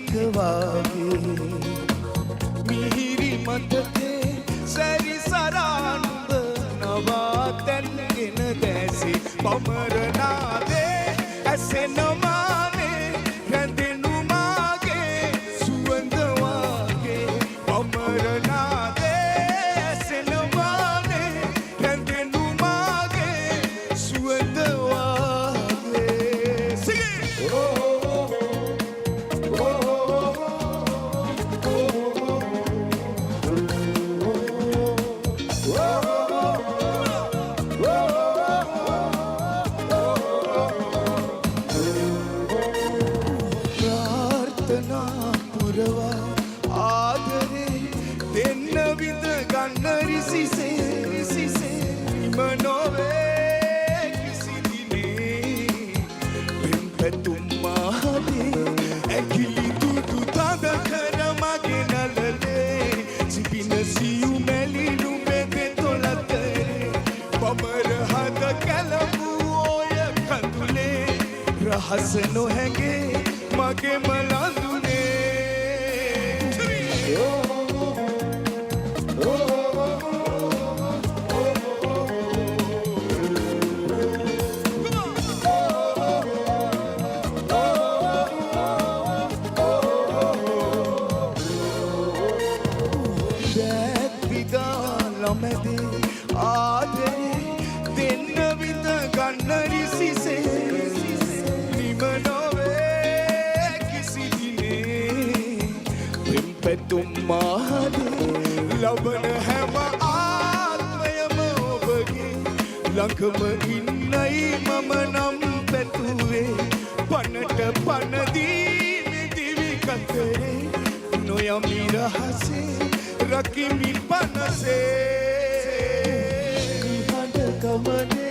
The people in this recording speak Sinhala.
එක වාගේ මිහිරි මතකේ සැරිසරානුඹ නවාතැන්ගෙන දැසි පමරනාදේ ඇසෙන මානේ රැඳෙනු මාගේ සුවඳ වාගේ පමරනාදේ ඇසෙන මානේ රැඳෙනු මාගේ සුවඳ වාගේ සිගි ආදරේ දෙන්න විඳ ගන්න රිසිසේ මනෝවේ කිසි දිනේ පෙම් පැතුම් මාදේ ඇකිලි දුදු තද කර මගේ නලලේ සිපින සියු මැලි නුඹේ තොලතරේ පමර හද කැලපු ඔය කඳුලේ රහස නොහැගේ මගේ මලඳුනේ මැදේ ආදරේ දෙන්න විඳ ගන්න රිසිසේ නිම නොවේ කිසි දිනේ පෙම් පැතුම් මාදේ ලබන හැම ආත්මයම ඔබගේ ළඟම ඉන්නයි මම නම් පැතුවේ පනට පනදී දිවි කතරේ නොයමි රහසේ රකිමි පනසේ ගමනේ